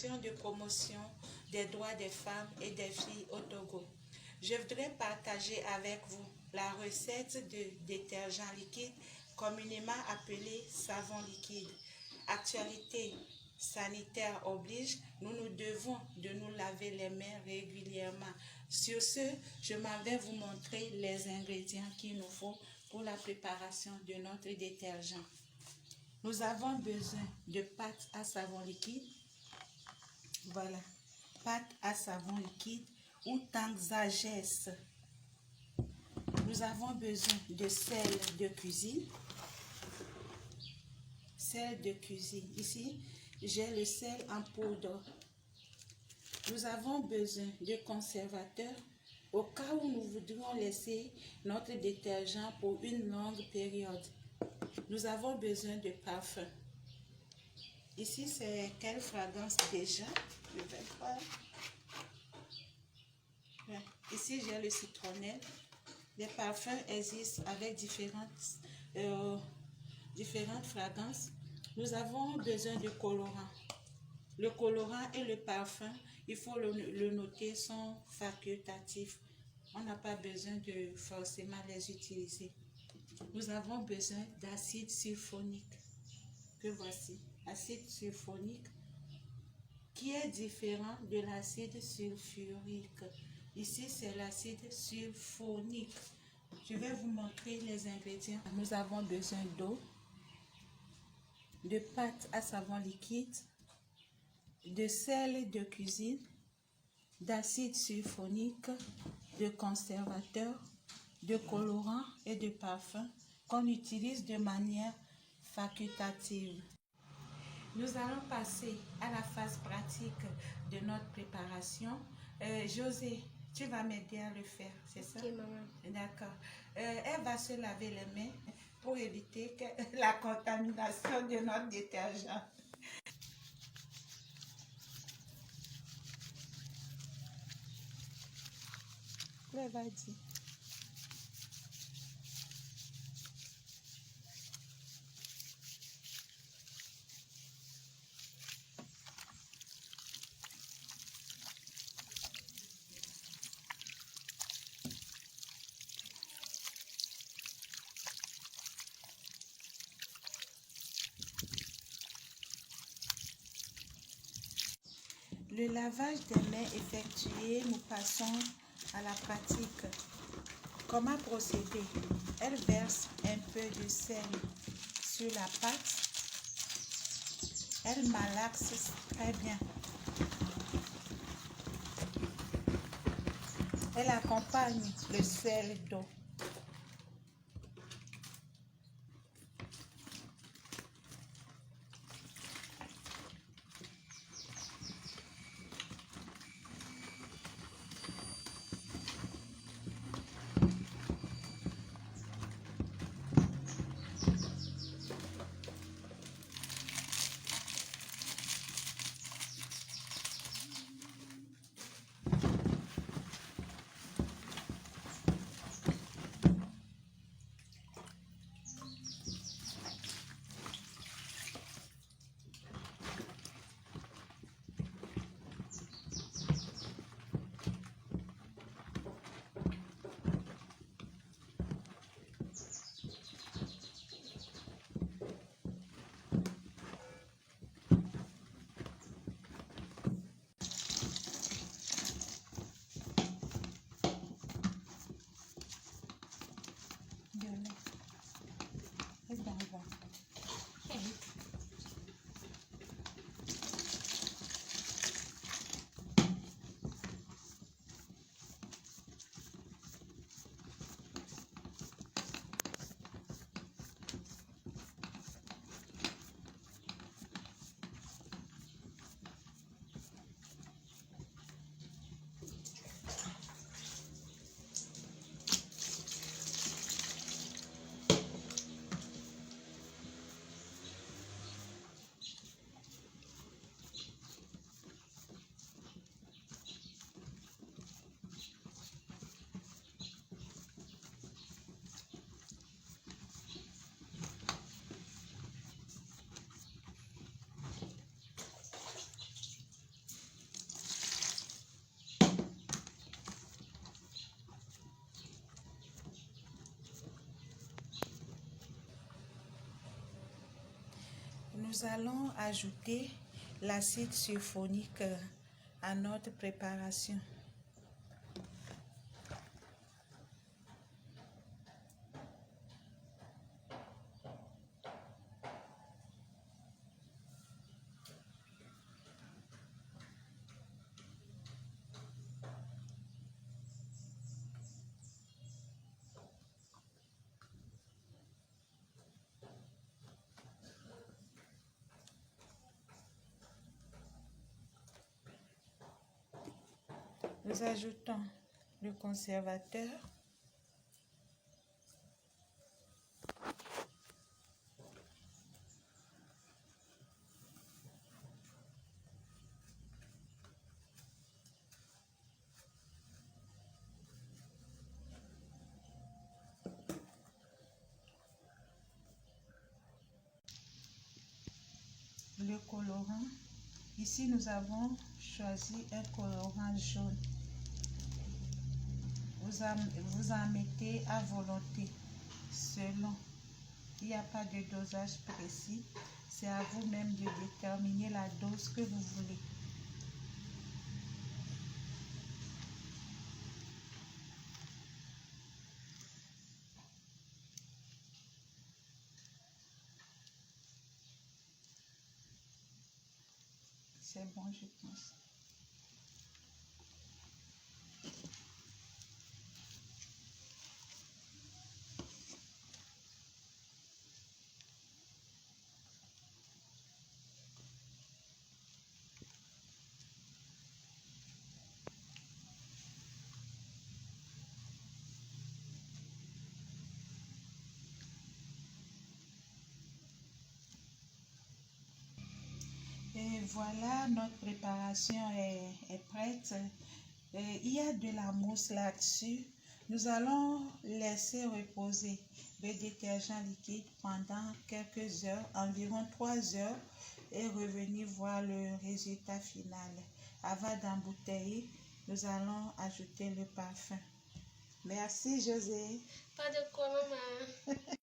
l'association de promotion des droits des femmes et des filles au Togo. Je voudrais partager avec vous la recette de détergent liquide communément appelé savon liquide. Actualité sanitaire oblige, nous nous devons de nous laver les mains régulièrement. Sur ce, je m'en vais vous montrer les ingrédients qu'il nous faut pour la préparation de notre détergent. Nous avons besoin de pâte à savon liquide. Voilà, pâte à savon liquide ou tanxagès. Nous avons besoin de sel de cuisine. Sel de cuisine. Ici, j'ai le sel en poudre. Nous avons besoin de conservateurs au cas où nous voudrions laisser notre détergent pour une longue période. Nous avons besoin de parfum. Ici, c'est quelle fragrance déjà? Je vais voir. Ici, j'ai le citronnelle. Les parfums existent avec différentes fragrances. Nous avons besoin de colorant. Le colorant et le parfum, il faut le noter, sont facultatifs. On n'a pas besoin de forcément les utiliser. Nous avons besoin d'acide sulfonique, que voici, acide sulfonique, qui est différent de l'acide sulfurique. Ici, c'est l'acide sulfonique. Je vais vous montrer les ingrédients. Nous avons besoin d'eau, de pâte à savon liquide, de sel de cuisine, d'acide sulfonique, de conservateur, de colorant et de parfum qu'on utilise de manière facultative. Nous allons passer à la phase pratique de notre préparation. José, tu vas m'aider à le faire, c'est ça? Ok, maman. D'accord. Elle va se laver les mains pour éviter la contamination de notre détergent. Ouais, vas-y. Le lavage des mains effectué, nous passons à la pratique. Comment procéder? Elle verse un peu de sel sur la pâte. Elle malaxe très bien. Elle accompagne le sel d'eau. Nous allons ajouter l'acide sulfonique à notre préparation. Nous ajoutons le conservateur. Le colorant. Ici, nous avons choisi un colorant jaune. Vous en mettez à volonté, selon. Il n'y a pas de dosage précis. C'est à vous-même de déterminer la dose que vous voulez. C'est bon, je pense. Et voilà, notre préparation est prête. Il y a de la mousse là-dessus. Nous allons laisser reposer le détergent liquide pendant quelques heures, environ 3 heures, et revenir voir le résultat final. Avant d'embouteiller, nous allons ajouter le parfum. Merci, José. Pas de quoi, maman.